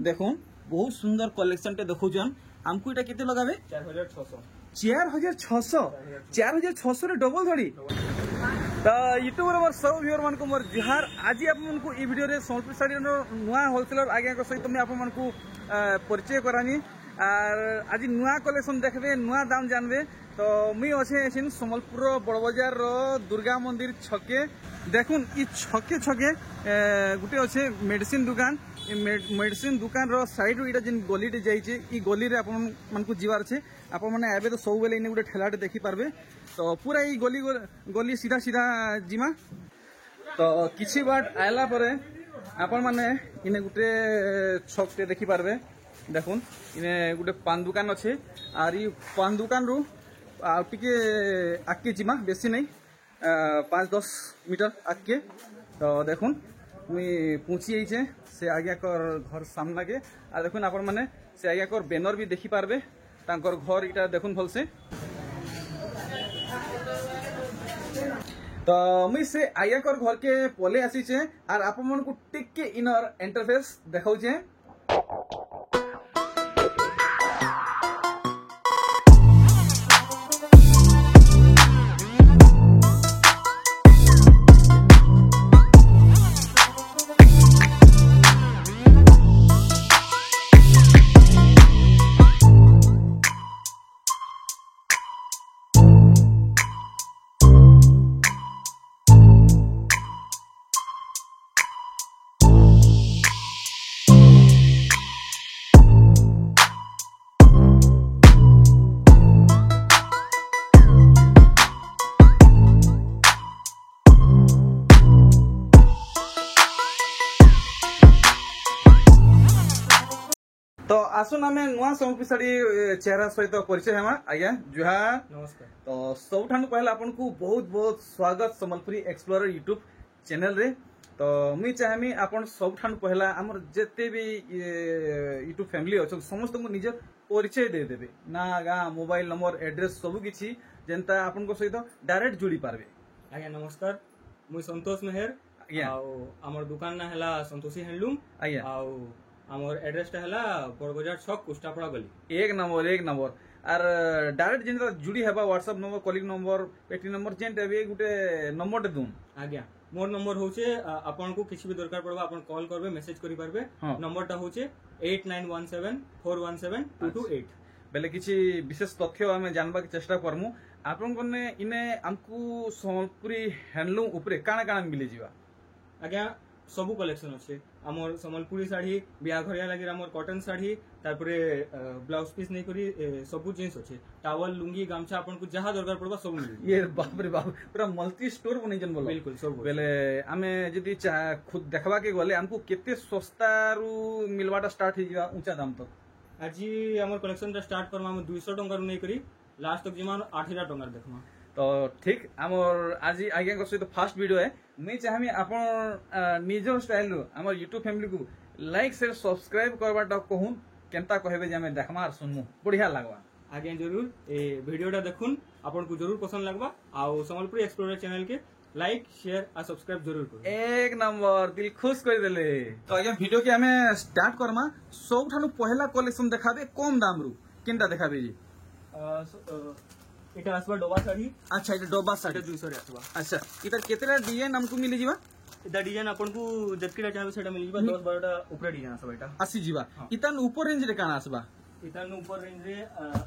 देखो बहुत सुंदर कलेक्शन टे देखुन आमको इटा केते लगाबे 4600 रे डबल धड़ी तो यूट्यूब रे सब व्यूअर मान को मोर जुहार आज आप मन को ई वीडियो रे सोनपुर साड़ी नो नुआ होलसेलर आगे को सहित मैं आप मन को परिचय करानी और आज नुआ कलेक्शन देखबे नुआ दाम जानबे तो मुई अच्छे सम्बलपुर बड़ बाजार रो दुर्गा मंदिर छके देखुन ई छके छके गुटे अच्छे मेडिसिन दुकान मेडिसिन दुकान रो साइड इटा जिन गली टे जाइए ई गली रे आपन मन को जीवार छे आपन माने एबे तो सब बेले इने गुटे ठेलाटे देखि पारबे तो पूरा ई गली गली सीधा सीधा जिमा तो किछि बाट आयला परे आपन माने इने गुटे छक टे देखि पारबे देखुन इने गुटे पान दुकान अच्छे और ई पान दुकान रू टिके आगे जिमा बेसी नहीं 5-10 मीटर आगे तो देखुन मुई पहुंची जाइए से आज्ञा कर घर सामना के आ देखुन आपण माने से आज्ञा कर बैनर भी देखि पारबे तांकर घर इटा देखुन भल से तो मुई से आज्ञा कर घर के पले आसी छे और आपण मन को टिके इनर इंटरफेस देखाउ छे तो आसुन आम नुआ सम्बलपुर साड़ी चेहरा सहित परिचय हेमा आज्ञा जुहार नमस्कार। तो सबठान पहले आपन को बहुत बहुत स्वागत सम्बलपुरी एक्सप्लोरर यूट्यूब चैनल रे तो मुई चाहमी आपन सबठान पहला हमर जते भी यूट्यूब फैमिली अछि समस्त को निज परिचय दे देबे ना गा मोबाइल नंबर एड्रेस सब किछि जेंता आपन को सहित डायरेक्ट जुड़ी पारबे। आज्ञा नमस्कार मुई संतोष मेहर आज्ञा आमर दुकान ना हला संतोषी हैंडलूम आज्ञा आमर एड्रेस टा हला बड़बाजार छक कुष्टापड़ा गली एक नंबर आर डायरेक्ट जेन जुड़ी हेबा व्हाट्सएप नंबर कॉलिंग नंबर पेटी नंबर जेंट एबे गुटे नंबर टे दून आज्ञा मोर नंबर होचे आपन को किछि भी दरकार पड़बा आपन कॉल करबे मैसेज करि पारबे नंबर टा होचे 8917417228 बेले किछि विशेष तथ्य हमें जानबा के चेष्टा करमु आपन कोने इने हमकु सम्बलपुरी हैंडलूम ऊपरे काना काना मिले जीवा आज्ञा सबु कलेक्शन अच्छे आमर सम्बलपुरी साड़ी बियाघरिया लगे आमर कॉटन साड़ी तारपरे ब्लाउज पीस नहीं करी सबु जिन्स अच्छे टावल लुंगी गामछा आपन को जहाँ दरकार पड़बा सब मिल ये बाप रे बाप पूरा मल्टी स्टोर बनै जन बोलो बिल्कुल सब बेले आमे जदी खुद देखबा के गले हमको केते सस्ता रु मिलवाटा स्टार्ट हो जावा ऊंचा दाम तक आज आमर कलेक्शन टा स्टार्ट करमा हम 200 टंका नहीं करी लास्ट तक जिमान 8000 टंका देखमा तो ठीक आमर आज आज्ञा को सहित फास्ट वीडियो है मुई चाहमी आपण निजर स्टाइल रो हमर यूट्यूब फैमिली को लाइक शेयर सब्सक्राइब करबाटा कहून केनता कहबे जे हमें देखमा और सुनमु बढ़िया लागबा आज्ञा जरूर ए वीडियोटा देखुन आपन को जरूर पसंद लागबा आ सम्बलपुरी एक्सप्लोरर चैनल के लाइक शेयर आ सब्सक्राइब जरूर करू एक नंबर दिल खुश कर देले तो आज्ञा वीडियो के हमें स्टार्ट करमा सबठानु पहला कलेक्शन देखाबे कम दाम रु केनता देखाबे जी इटा आसबा डोबा साड़ी अच्छा इटा डोबा साड़ी 200 रे आसबा अच्छा इटा केतेला डिजाइन हमको मिली जीवा इटा डिजाइन आपन को जतकीटा चाहबे सेटा मिली जीवा 10-12टा ऊपर डिजाइन आसबा इटा आसी जीवा इतान ऊपर रेंज रे काना आसबा इतान ऊपर रेंज रे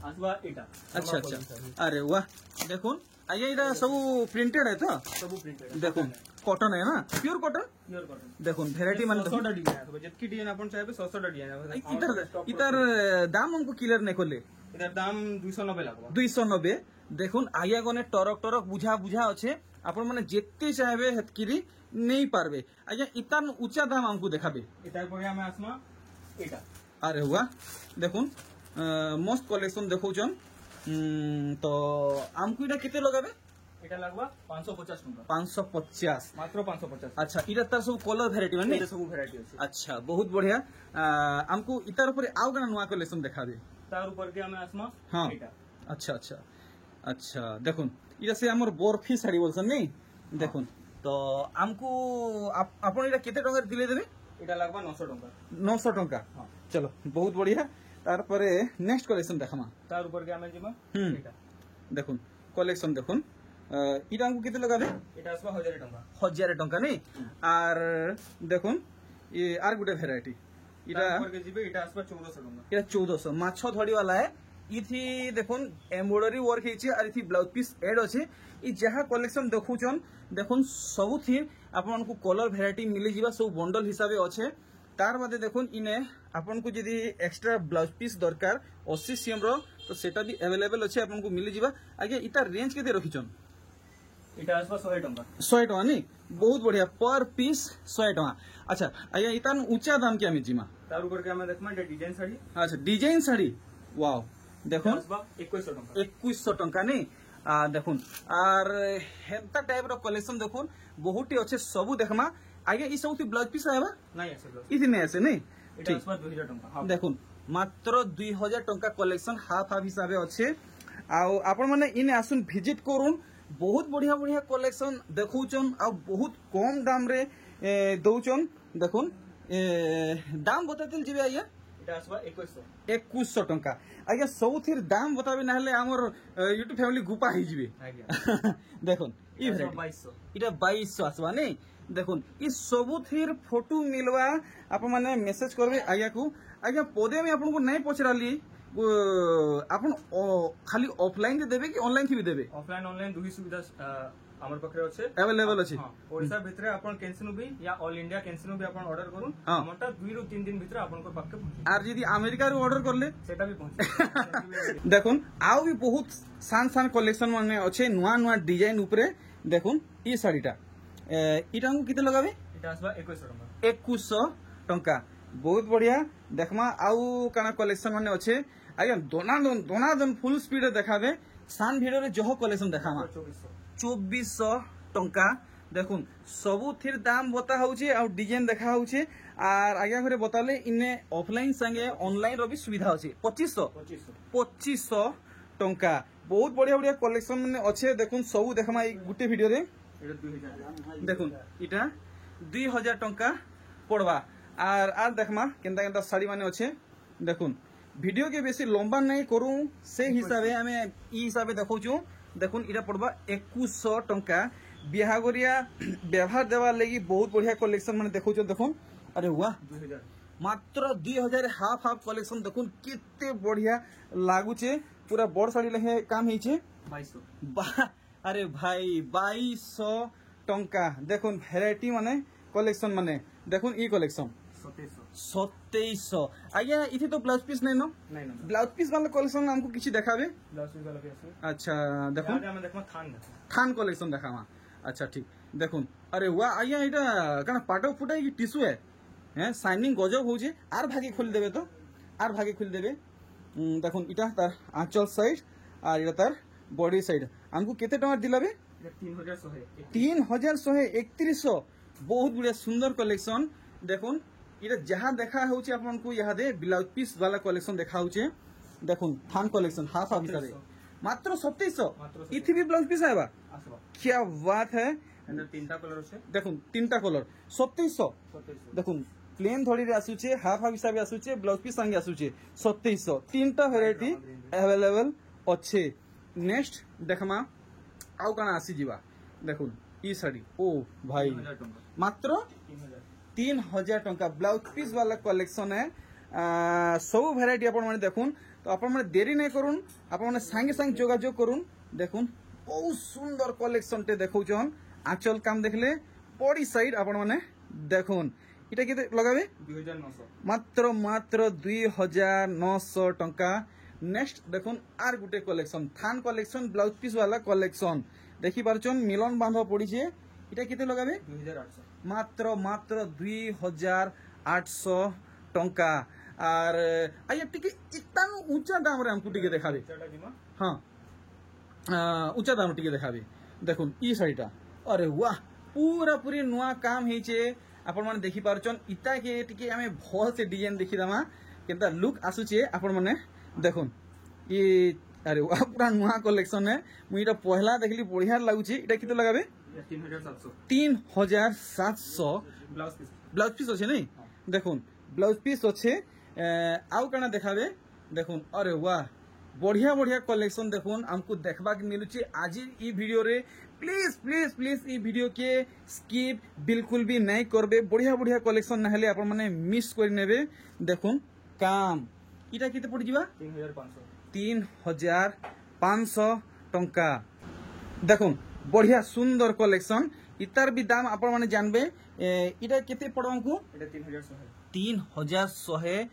आसबा इटा अच्छा अच्छा अरे वाह देखुन आइए इटा सब प्रिंटेड है तो सब प्रिंटेड देखुन कॉटन है ना प्योर कॉटन देखुन वैरायटी मान 100टा डिजाइन आसबा जतकी डिजाइन आपन चाहबे 100टा डिजाइन आसबा इतर दाम हमको क्लियर नहीं खोले इधर दाम 290 लागबा 290 देखुन आगे गने टरक टरक बुझा बुझा अच्छे आपण माने जेते चाहबे हेतकिरी नहीं पारबे आज्ञा इतान ऊंचा दाम हमको देखाबे इतार परे हम आसमा एटा अरे हुआ देखुन मस्त कलेक्शन देखौछन तो हमको इटा केते लगाबे एटा लागबा 550 टंका 550 मात्र 550 अच्छा इटा तार सब कलर वैरायटी माने एटा सब वैरायटी अछि अच्छा बहुत बढ़िया हमको इतार ऊपर आउ गना नुवा कलेक्शन देखाबे तार ऊपर के हम आसमा हां एटा अच्छा अच्छा अच्छा देखुन इटा से हमर बर्फी साड़ी बोलसन नहीं देखुन तो हमको आपण इटा केते टंका दिले देबे এটা লাগবা 900 টাকা 900 টাকা चलो बहुत बढ़िया तार परे नेक्स्ट कलेक्शन देखमा तार ऊपर के हमें जिमा हम्म। एटा देखुन कलेक्शन देखुन इटा हमको केते लगाबे एटा आसबा 1000 टका 1000 टंका नहीं आर देखुन ये आर गुटे भेराइटी इटा तार ऊपर के जिबे एटा आसबा 1400 टका इटा 1400 माछ धड़ी वाला है इथि देखुन एम्ब्रॉयडरी वर्क हेछि आर इथि ब्लाउज पीस एड अछि इ जहा कलेक्शन देखुचन देखुन सब थी आपन को कलर भेराइटी मिली जिबा सब बंडल हिसाबे अछि तार बादे देखुन इने आपन को जदी एक्स्ट्रा ब्लाउज पीस दरकार 80 सीएम रो तो सेटा भी अवेलेबल अछि आपन को मिली जिबा आगे इता रेंज केते रखिचन एटा आसबा 100 टका 100 टका नहीं बहुत बढ़िया पर पीस 100 टका अच्छा आगे इता ऊंचा दाम के आमी जिमा तार ऊपर के हमें देखमा एटा डिजाइन साड़ी अच्छा डिजाइन साड़ी वाओ देखुन आसबा 2100 टका 2100 टंका नहीं देखुन आर हेंता टाइप रो कलेक्शन देखुन बहुटी अच्छे सबू देखमा आगे ई सब ब्लाउज पीस आएबा नहीं आसे इथि नहीं आसे नहीं एटा आसबा 2000 टका देखुन मात्र 2000 टंका कलेक्शन हाफ हाफ हिसाबे अच्छे आपण माने इने आसुन विजिट करूँ बहुत बढ़िया बढ़िया कलेक्शन देखौचन आ बहुत कम दाम रे दौचन देखुन दाम बताइल जीवे आइया एटा आसबा 2100 2100 टंका आज्ञा सबुथिर दाम बताबे ना हेले हमर यूट्यूब फैमिली गुपा ही जीवे आज्ञा देखुन ई भेराइटी 2200 इटा 2200 आसबा नहीं देखुन ई सबुथिर फोटो मिलवा आप माने मेसेज करबे आज्ञा को आज्ञा पदे में आपन को नहीं पचराली आपन खाली ऑफलाइन दे देबे कि ऑनलाइन थी भी देबे ऑफलाइन ऑनलाइन दुही सुविधा हमर पखरे अछि अवेलेबल अछि ओडिसा भितरे आपण केनसिनो भी या ऑल इंडिया केनसिनो भी आपण ऑर्डर करू हमटा 2 रु 3 दिन भितरे आपण को पक्के पहुंची आर जदी अमेरिका रो ऑर्डर करले सेटा भी पहुंची देखुन आउ भी बहुत सान सान कलेक्शन माने अच्छे नुआ नुआ डिजाइन ऊपरे देखुन ई साड़ीटा इटा को किते लगाबे एटा आसबा 2100 टंका बहुत बढ़िया देखमा आउ काना कलेक्शन माने अच्छे आज्ञा दोना फुल स्पीड देखाबे सान भिडियो रे जह कलेक्शन देखामा 2400 टंका देखुन सबु थिर दाम बता होउचे आ डिजाइन देखा होउचे आर आज्ञा घरे बताले इने ऑफलाइन संगे ऑनलाइन रो भी सुविधा अछि 2500 टंका बहुत बढ़िया बढ़िया कलेक्शन माने अच्छे देखुन सबु देखमा ई गुटे वीडियो रे देखुन इटा 2000 टंका पड़वा आर देखमा केंता केंता साड़ी माने अच्छे देखुन वीडियो के बेसी लंबा नहीं करूं से हिसाबे हमें ई हिसाबे देखौछु देखुन इटा पड़वा 2100 टंका बिहागरिया व्यवहार देवा लगी बहुत बढ़िया कलेक्शन माने देखौछु देखुन अरे वाह 2000 मात्र 2000 हाफ हाफ कलेक्शन देखुन कितने बढ़िया लागुचे पूरा बड़ साड़ी लहे काम हेचे 2200 अरे भाई 2200 टंका देखुन भेराइटी माने कलेक्शन माने देखुन ई कलेक्शन 2700 आज्ञा इथे तो ब्लाउज पीस नहीं नो ब्लाउज पीस वाला कलेक्शन हमको किछि देखाबे ब्लाउज पीस वाला भी अच्छा देखुन हम देखमा थान कलेक्शन देखामा अच्छा ठीक देखुन अरे वाह आज्ञा इटा काना पाटो फुटाई की टिश्यू है हैं शाइनिंग गजब होजे आर भागे खोल देबे तो आर भागे खोल देबे देखुन इटा तार आंचल साइड आर इटा तार बॉडी साइड हमको केते टका दिलाबे 3131 बहुत बढ़िया सुंदर कलेक्शन देखुन इटा जहाँ देखा होचे आपन को यहाँ दे ब्लाउज पीस वाला कलेक्शन देखा होचे देखुन थान कलेक्शन हाफ हाफ हिसाबे मात्र 2700 इथि भी ब्लाउज पीस आएबा क्या बात है तीनटा कलर छै देखुन तीनटा कलर 2700 देखुन प्लेन धड़ी रे आसुचे हाफ हाफ हिसाबे आसुचे ब्लाउज पीस संगे आसुचे 2700 तीनटा वेराइटी अवेलेबल अच्छे नेक्स्ट देखमा आउ काना आसी जीवा देखुन ई साड़ी ओ भाई मात्र 3000 टंका ब्लाउज पीस वाला कलेक्शन है सब भेराइटी आपण माने देखुन तो आपण माने देरी नहीं करूँ आपण माने संगे संग जोगाजोग करूँ देखुन बहुत सुंदर कलेक्शन टे देखौछन आंचल काम देखले बॉडी साइड आपण माने देखुन इटा केते लगाबे 2900 मात्र मात्र 2900 टंका नेक्स्ट देखुन are Gute collection than collection blouse piece वाला कलेक्शन देखि पारछन मिलन बांध पड़ी छे इटा केते लगाबे 2800 मात्र मात्र 2800 टंका आर आया टिके इतान ऊंचा दाम रे हमकु टिके देखाबे हां ऊंचा दाम टिके देखाबे देखुन ई साड़ीटा अरे वाह पूरा पूरी नुआ काम हेचे आपण माने देखि पारछन इता के टिके हमें भल से डिजाइन देखि दमा केनता लुक आसुचे आपण माने देखुन ई अरे वाह पूरा नुआ कलेक्शन है मुई इटा पहला देखली बढ़िया लागुची इटा किते लगाबे 3700 ब्लाउज पीस अच्छे नहीं देखुन ब्लाउज पीस अच्छे आउ कना देखाबे देखुन अरे वाह बढ़िया बढ़िया कलेक्शन देखुन हमको देखबा के मिलुचे आज ई वीडियो रे please please please E video के स्किप बिल्कुल भी नहीं करबे बढ़िया बढ़िया कलेक्शन नहले आपण माने मिस कर नेबे देखुन काम इटा केते पड़ जिबा 3500 टंका देखुन बढ़िया सुंदर कलेक्शन इतार भी दाम आपण माने जानबे इटा केते पड़ो हमको এটা 3100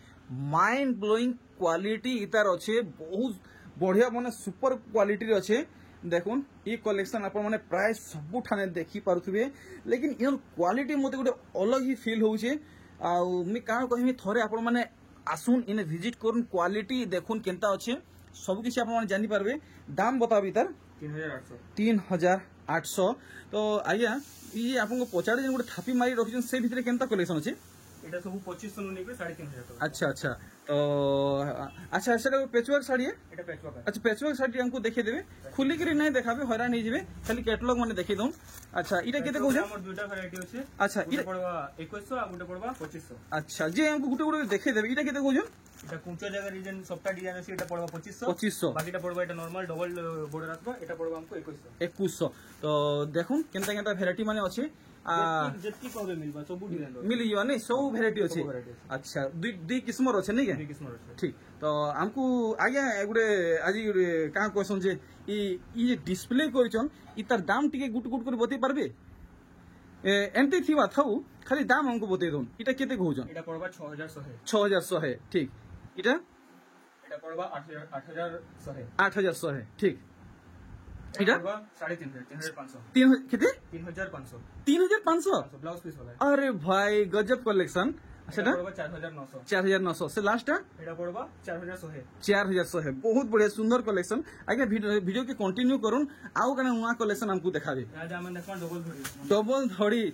माइंड ब्लोइंग क्वालिटी इतार अच्छे बहुत बढ़िया माने सुपर क्वालिटी अच्छे देखुन ये कलेक्शन आपण माने प्राय सब ठाने देखी पारुथिबे लेकिन इनर क्वालिटी मते गोटे अलग ही फील होउछे आ मी कान कहमी थरे आपण माने आसुन इने विजिट करून क्वालिटी देखुन केनता अच्छे सब किसी आपण माने जानि पारबे दाम बताबी तार 3800 तो आज्ञा ये आपको पचाड़े जे गोटे थापी मारी रखिछन से भितरे केनता कलेक्शन अछि এটা সব 2500 नु নেবে 3500 টাকা अच्छा अच्छा तो अच्छा सेटा पेचवर्क साड़ी है এটা পেচওয়ার্ক अच्छा पेचवर्क साड़ी हमको देखे देबे खुली करी नहीं देखाबे हैरान नहीं जिबे खाली कैटलॉग माने देखि दउन अच्छा इटा केते कहू हमर दुटा वैरायटी আছে अच्छा এটা পড়বা 2100 আর গোটা পড়বা 2500 अच्छा जे हमको गुटे गुटे देखे देबे इटा केते कहू এটা কুঞ্চো জায়গা রিজন সবটা ডিজাইন আছে এটা পড়বা 2500 2500 বাকিটা পড়বা এটা নরমাল ডবল বর্ডার আসবা এটা পড়বা हमको 2100 तो देखुन केनता केनता वैरायटी माने अछि जेतकी कहबे मिलबा सब डिजाइन मिल जिवा नहीं सब वैरायटी अछि अच्छा दुई किस्मर अछि नहीं के दुई किस्म আছে ठीक तो हमको आगे गुटे आज का क्वेश्चन जे ई डिस्प्ले करिचन इतार दाम टिके गुट गुट कर बतई पारबे एमती थिवा थाउ खाली दाम हमको बतई दोन इटा केते कहउजन এটা পড়বা 6100 6100 ठीक इटा এটা পড়বা 8100 8100 ठीक इटा পড়বা 3500 तीन केते 3500 3500 ब्लाउज पीस वाला अरे भाई गजब कलेक्शन এটা পড়বা 4900 4900 से लास्ट এটা পড়বা 4100 4100 है बहुत बढ़िया सुंदर कलेक्शन आगे वीडियो के कंटिन्यू करूँ आउ कने नुआ कलेक्शन हमको देखाबे आज हम देखमा डबल धड़ी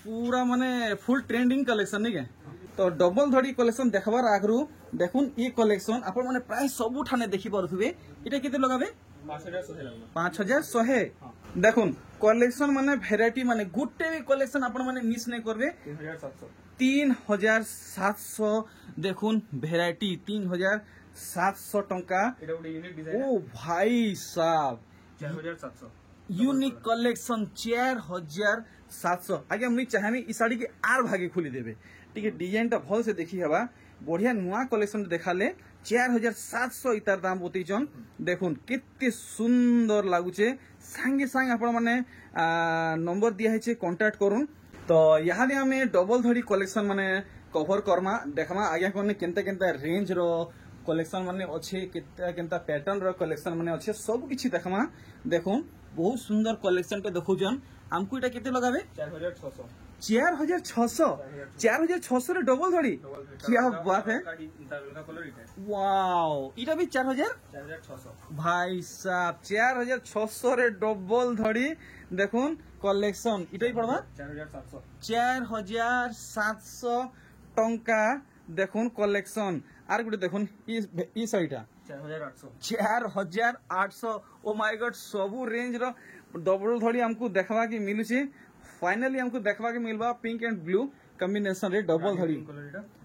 पूरा माने फुल ट्रेंडिंग कलेक्शन नहीं के तो डबल धड़ी कलेक्शन देखबार आगरू देखुन ये कलेक्शन आपण माने प्राय सब ठाने देखि पारुथबे इटा केते लगाबे 5100 देखुन कलेक्शन माने भेराइटी माने गुटे भी कलेक्शन आपण माने मिस नहीं करबे 3700 देखुन भेराइटी 3700 टंका এটা ওটা ইউনিক ডিজাইন ओ भाई साहब 4700 यूनिक कलेक्शन 4700 आगे मुई चाहमी ई साड़ी के आर भागे खुली देबे ठीक है डिजाइन टा भल से देखी हवा बढ़िया नुआ कलेक्शन देखाले 4700 इतार दाम बतईचन देखुन केते सुंदर लागुचे संगे संग आपण माने नंबर दिया है कांटेक्ट करूँ तो यहाँ हमें डबल धड़ी कलेक्शन माने कवर करमा देखमा आगे कोने केनता केनता रेंज रो कलेक्शन माने अच्छे केनता केनता पैटर्न रो कलेक्शन माने अच्छे सब किछि देखमा देखुन बहुत सुंदर कलेक्शन पे देखुजन हमको इटा केते लगाबे 4600 4600 रे डबल धड़ी क्या बात है वाओ इटा भी 4600 भाई साहब 4600 रे डबल धड़ी देखुन कलेक्शन इटाई पड़वा 4700 टंका देखुन कलेक्शन आर गुटे देखुन ई साइटा 4800 ओ माय गॉड सबू रेंज रो डबल धड़ी हमको देखवा के मिलुची फाइनली हमको देखवा के मिलबा पिंक एंड ब्लू कॉम्बिनेशन रे डबल धड़ी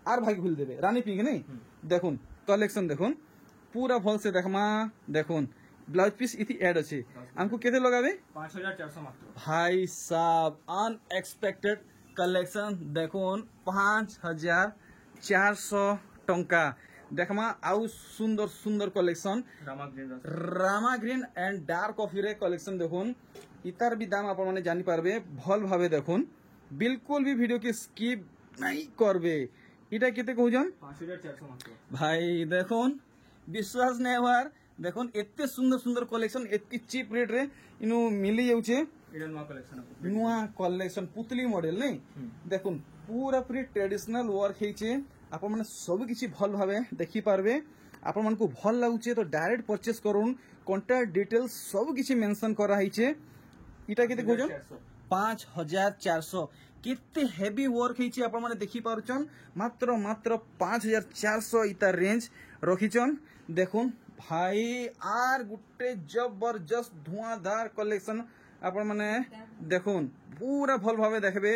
आर भाई खुल देबे रानी पिंक नहीं देखुन कलेक्शन देखुन पूरा भल से देखमा देखुन ब्लाउज पीस इति ऐड अछि हमको केते लगाबे 5400 मात्र भाई साहब अनएक्सपेक्टेड कलेक्शन देखुन 5400 टंका देखमा आउ सुंदर सुंदर collection Rama green and dark coffee रे कलेक्शन देखुन इतार भी दाम आपण माने जानि पारबे भल भावे देखुन बिल्कुल भी वीडियो के स्किप नहीं करबे इटा केते कहउजन 5400 मात्र भाई देखुन विश्वास नहीं होवार देखुन एते सुंदर सुंदर कलेक्शन एते चीप रेट रे इनु मिली जाउचे एडा नुआ कलेक्शन पुतली मॉडल नहीं देखुन पूरा पूरी ट्रेडिशनल वर्क हेचे आपण माने सब किछि भल भावे देखि पारबे आपण मन को भल लागुचे तो डायरेक्ट परचेस करूँ कांटेक्ट डिटेल्स सब किछि मेंशन करा हिचे इटा केते कहउजन 5400 केते हेवी वर्क हेची आपण माने देखि पारुचन मात्र मात्र 5400 इता रेंज रखिचन देखुन भाई आर गुटे जबरदस्त धुआंधार कलेक्शन आपण माने देखुन पूरा भल भावे देखबे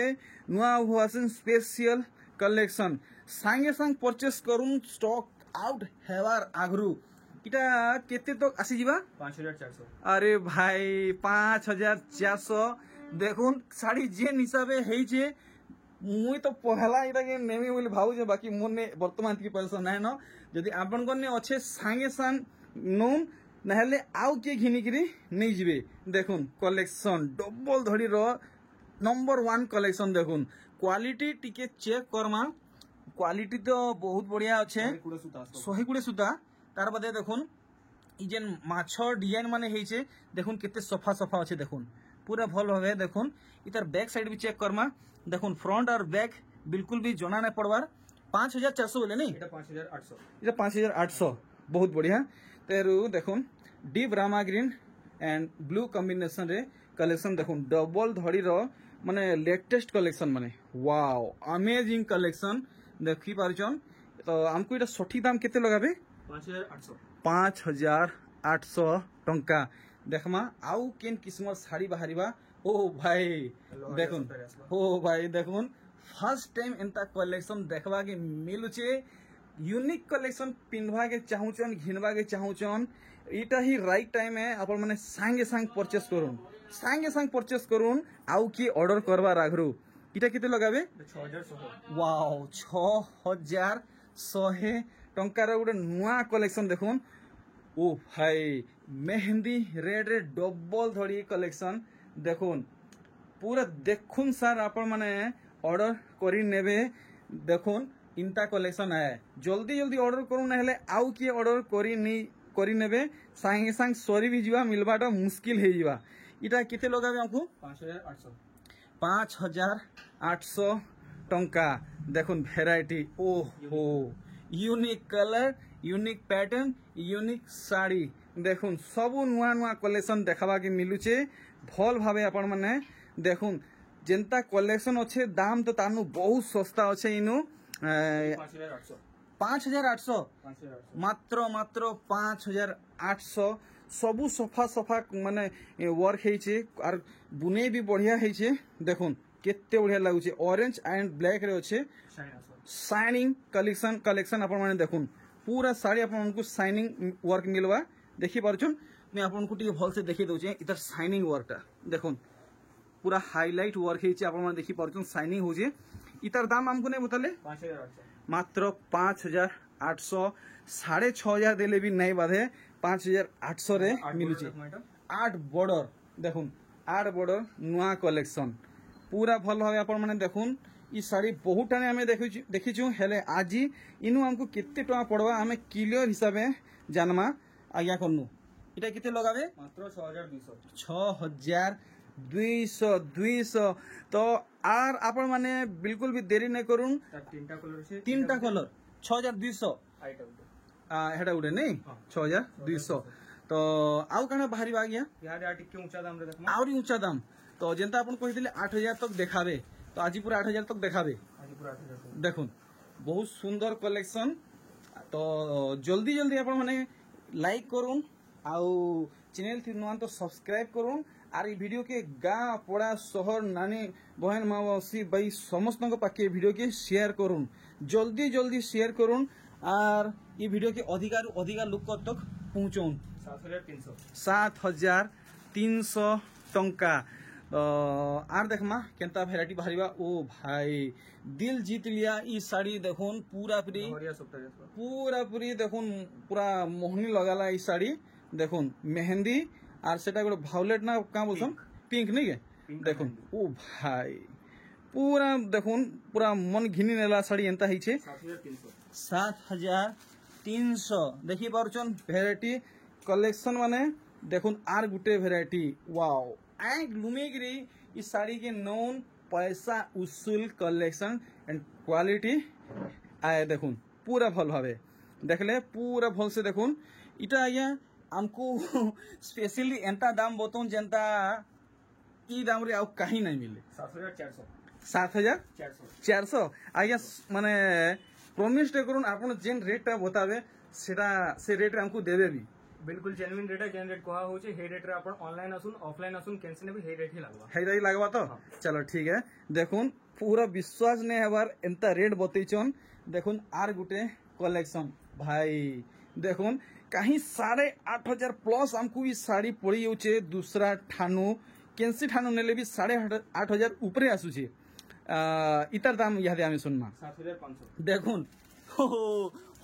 नुआ हुआसन स्पेशल कलेक्शन सांगे सांग परचेस करूँ स्टॉक आउट हेवार आगरू इटा केते तो आसी जीवा 5400 अरे भाई 5400 देखुन शाड़ी जेन हिसाबे हेइछे मुई तो पहला इटा के नेमी बोली भावुचे बाकी मोने वर्तमान की पैसा नाय न जदि आपन कोने अच्छे सांगे सांग नोन नहले आउ के घिनिकिरी नहीं जीवे देखुन कलेक्शन डबल धड़ी रो नंबर 1 कलेक्शन देखुन क्वालिटी टिके चेक करमा क्वालिटी तो बहुत बढ़िया अच्छे 120 सूता तार बादे देखुन इ जेन माछर डिजाइन माने हेइछे देखुन केते सफा सफा अच्छे देखुन पूरा भल भावे देखुन इतार बैक साइड भी चेक करमा देखुन फ्रंट और बैक बिल्कुल भी जना नहीं पड़वार 5400 बोले नहीं এটা 5800 এটা 5800 बहुत बढ़िया तेरु देखुन deep Rama green and blue combination रे कलेक्शन देखुन डबल धड़ी रो माने लेटेस्ट कलेक्शन माने वाओ अमेजिंग कलेक्शन देखि पारछन तो हमको इटा सठिक दाम केते लगाबे 5800 5800 टंका देखमा आउ केन किस्मत साड़ी बाहरिबा ओ भाई देखुन ओ भाई देखुन फर्स्ट टाइम एंता कलेक्शन देखबा के मिलुचे यूनिक कलेक्शन पिनवा के चाहूचन घिनवा के चाहूचन इटा ही राइट टाइम है अपन माने सांगे सांग परचेस करूँ आउ की ऑर्डर करवा राघरू इटा केते लगाबे 6100 वाओ 6100 टंकार गोटे नुआ कलेक्शन देखुन ओ भाई मेहंदी रेड रे डबल धड़ी कलेक्शन देखुन पूरा देखुन सर आपण माने ऑर्डर करी नेबे देखुन इनता कलेक्शन है जल्दी जल्दी ऑर्डर करूँ ना आउ किए ऑर्डर करी नेबे सांगे सांग सरी भी जीवा मिलवाटा मुश्किल है जीवा इटा केते लगाबे हमको 5800 टंका देखुन भेराइटी ओहो unique colour unique pattern unique sari देखुन सबु नुआ नुआ कलेक्शन देखाबा के मिलुचे भल भावे आपण माने देखुन जेंता कलेक्शन अच्छे दाम तो तानु बहुत सस्ता अच्छे इनु 5800 मात्र 5800 सबु सफा सफा माने वर्क हेइचे और बुने भी बढ़िया हेइचे देखुन केते बढ़िया लागुचे ऑरेंज एंड ब्लैक रे अच्छे शाइनिंग कलेक्शन आपण माने देखुन पूरा साड़ी आपण को शाइनिंग वर्क मिलवा देखि पारछुन मैं आपण को टिके भल से देखि दउचे इधर शाइनिंग वर्कटा देखुन पूरा हाईलाइट वर्क हेइचे आपण माने देखि पारछुन शाइनिंग होजे इतर दाम हमको नहीं बताले 5800 मात्र 5800 6500 देले भी नहीं बाधे 5800 रे मिलुचे 8 बॉर्डर देखुन 8 बॉर्डर नुआ कलेक्शन पूरा भल भावे आपण माने देखुन ई साड़ी बहुत टाने हमें देखिछु हेले आज इनु हमको केते टका पड़वा हमें क्लियर हिसाब से जानमा आज्ञा करनु इटा केते लगाबे मात्र 6200 6200 तो आर आपण माने बिल्कुल भी देरी नहीं करूं तीनटा कलर 6200 हेडा उडे नहीं 6200 तो आउ काना बाहरी बा गया यार टिके ऊंचा दाम रे देखमा आउरी ऊंचा दाम तो जेंता आपण कहिदिले 8000 तक देखाबे तो आज पूरा 8000 तक देखाबे देखुन बहुत सुंदर कलेक्शन तो जल्दी जल्दी आपण माने लाइक करूं आउ चैनल थी नुआ तो सब्सक्राइब करूं आर वीडियो के गाँ पड़ा शहर नानी बहन माँ मौसी भाई समस्त पाखे वीडियो के शेयर करूं जल्दी जल्दी शेयर करूं आर ये वीडियो के अधिका लोक तक पहुँचौन 7300 टंका आर देखमा केंता भेराइटी बाहरिबा ओ भाई दिल जीत लिया ई साड़ी देखुन पूरा पूरी देखुन पूरा मोहनी लगाला ई साड़ी देखुन मेहंदी आर सेटा गोटे भायोलेट ना क्या बोलछन पिंक नहीं के देखुन ओ भाई पूरा देखुन पूरा मन घिनी नेला साड़ी एंता हिचे 7300 देखि पारुछन भेराइटी कलेक्शन माने देखुन are Gute variety wow and लुमेगिरी इस साड़ी के नॉन पैसा उसूल कलेक्शन एंड क्वालिटी आए देखुन पूरा भल भावे देखले पूरा भल से देखुन इटा आज्ञा हमको स्पेशली एंता दाम बताऊं जनता ई दाम रे आउ कहीं नहीं मिले 7400 आज्ञा माने प्रॉमिस करूँ आपन जेन रेट बतावे सेटा से रेट रे हमको देबे भी बिल्कुल जेन्युइन रेट है जेन रेट कहा होचे हे रेट रे अपन ऑनलाइन आसुन ऑफलाइन आसुन कैंसिल भी हे रेट ही लागबा हे लागबा तो चलो ठीक है देखुन पूरा विश्वास नहीं हबार एंता रेट बतैचन देखुन आर गुटे कलेक्शन भाई देखुन कहीं 8,500 प्लस हमको ये साड़ी पड़ी जाऊे दूसरा ठानु केनसी ठानु नेले भी 8,500 ऊपर आसुचे इतार दाम इहादे आमे सुनमा 7,500 देखुन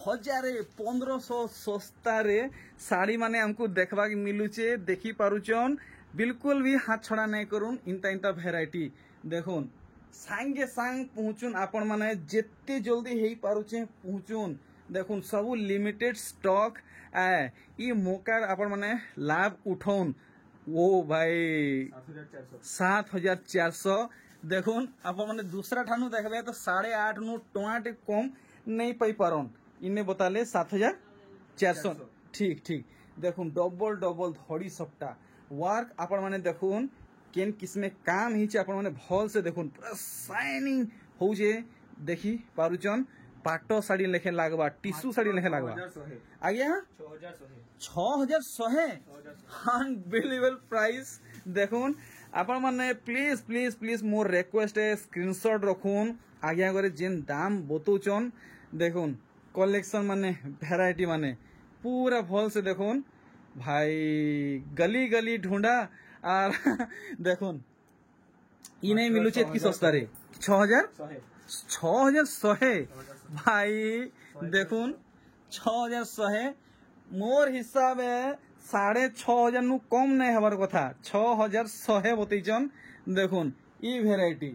1,1500 सस्ता रे साड़ी माने हमको देखबा के मिलुचे देखी पारुचन बिल्कुल भी हाथ छड़ा नहीं करूँ इंता इंता भेराइटी देखुन सांगे सांग पहुँचुन आपण माने जिते जल्दी हो पारुचे पहुँचुन देखुन सबू लिमिटेड स्टॉक ई मौकार आपण माने लाभ उठौन वो भाई 7,400 देखुन आपण माने दूसरा ठानु देखबे तो 8,500 नु टमाटे कम नहीं पाई पारन इन्हें बताले 7,400 ठीक ठीक देखुन डबल डबल धड़ी सबटा वर्क आपण माने देखुन केन किसमें काम ही आपण माने भल से देखुन पूरा शाइनिंग हो जे देखी पारुचन पाटो साड़ी लेखे लागबा टिश्यू साड़ी लेखे लागबा आज्ञा 6,100 अनबिलीवेबल प्राइस देखुन आपण माने please please please more request है स्क्रीनशॉट रखुन आज्ञा करे जेन दाम बतौचन देखुन कलेक्शन माने वेराइटी माने पूरा भल से देखुन भाई गली गली ढूंढा और देखुन ई नहीं मिलुचे इतकी सस्ता रे 6,100 भाई देखुन 6,100 मोर हिसाब है 6,500 नु कम नहीं हमार कथा 6,100 बतईचन देखुन ई वेराइटी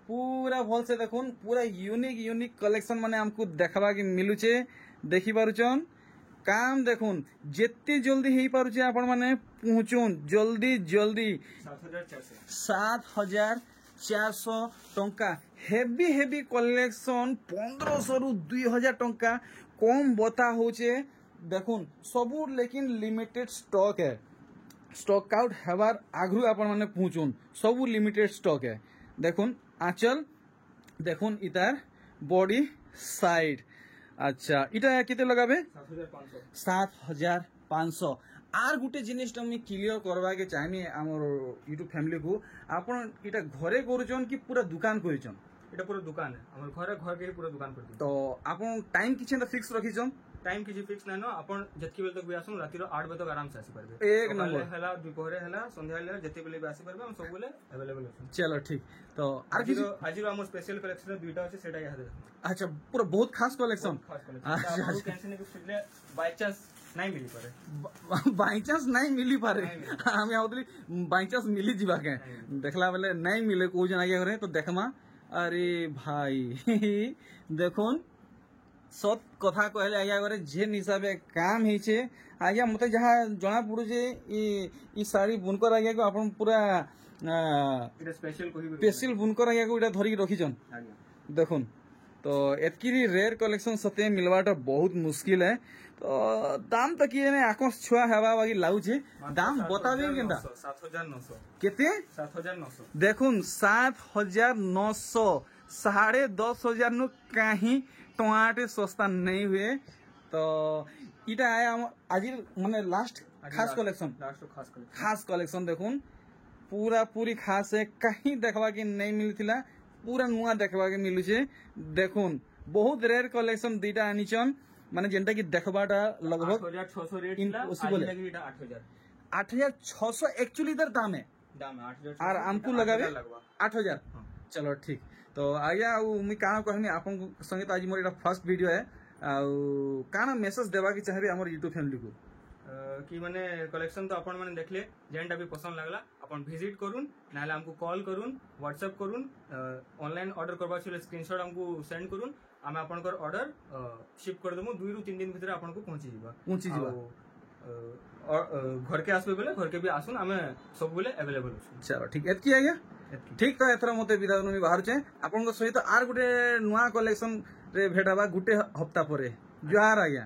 पूरा भल से देखुन पूरा यूनिक यूनिक कलेक्शन माने हमको देखबा के मिलुचे देखी पारुचन काम देखुन जिते जल्दी हो पारुचे आपण माने पहुंचुन जल्दी जल्दी 7,400 टंका हेवी हेवी कलेक्शन 1,500 रु 2,000 टंका कम बता होचे देखुन सबू लेकिन लिमिटेड स्टॉक है स्टॉक आउट हेबार आगरू आपण माने पहुंचुन सबू लिमिटेड स्टॉक है देखुन आंचल देखुन इतार बॉडी साइड अच्छा इटा केते लगाबे 7,500 आर गुटे जिनिस मी क्लियर करवा के चाहिए हमर यूट्यूब फैमिली को आपण इटा घरे करूचन कि पूरा दुकान करूचन এটা পুরো দোকান আমার ঘরে ঘর কে পুরো দোকান করती तो आपण टाइम किछे ना फिक्स रखिचन टाइम किसी फिक्स ना अपन जतकी बेले तक भी आसुन रातिर 8 बजे तक आराम से आसी परबे एक नंबर हला दुपहरे हला संध्या हला जते बेले भी आसी परबे हम सब बेले अवेलेबल अछन चलो ठीक तो आज हमर स्पेशल कलेक्शन दुईटा अछि सेटा यहाँ अच्छा पूरा बहुत खास कलेक्शन खास कलेक्शन आप टेंशन नहीं सुनले बाय चांस नहीं मिली पारे बाई चांस नहीं मिली पारे हम आउतली बाई चांस मिली जीवा के देखला बेले नहीं मिले को जन आगे करे तो देखमा अरे भाई देखुन सत कथा कहले आज्ञा करे जेन हिसाबे काम हिचे आज्ञा मते जहाँ जना पड़ू जे ई साड़ी बुनकर आज्ञा को अपन पूरा इटा स्पेशल बुनकर आज्ञा को इटा धरी रखिचन देखुन तो एतकी रेयर कलेक्शन सते मिलवाटा बहुत मुश्किल है तो दाम तक ये ने आकाश छुआ हेबा बाकी लाउचे दाम बताबे केनता 7,900 केते 7,900 देखुन 7,900 10,500 नु कहीं टमाटे सस्ता नहीं हुए तो इटा आया आज माने लास्ट खास कलेक्शन खास कलेक्शन देखुन पूरा पूरी खास है कहीं देखवा के नहीं मिलथिला पूरा नुआ देखवा के मिलुचे देखुन बहुत रेयर कलेक्शन दीटा आनिचन माने जेंटा की देखबाटा लगभग 8,600 रेट आज लगी इटा 8,600 एक्चुअली इधर दाम है 8,000 और हमको लगावे 8,000 चलो ठीक तो आज्ञा मुई काना कहनी आपन संगे तो आज मोर एटा फर्स्ट वीडियो है काना मेसेज देवा की चाहबे हमर यूट्यूब फैमिली को कि माने कलेक्शन तो अपन माने देखले जेंटा भी पसंद लागला अपन विजिट करूँ नाले हमको कॉल करूँ व्हाट्सएप करूँ ऑनलाइन ऑर्डर करबा छले स्क्रीनशॉट हमको सेंड करूँ आमे आपनकर ऑर्डर शिप कर देमु 2 रु 3 दिन भीतर आपनको पहुंची जीवा घर के आसबे बेले घर के भी आसुन आमे सब बेले अवेलेबल अछि चलो ठीक एतकी आज्ञा ठीक तो एथरा मते विदा नु बाहर छे आपनक सहित आर गुटे नुआ कलेक्शन रे भेटाबा गुटे हफ्ता परे जोहार आज्ञा।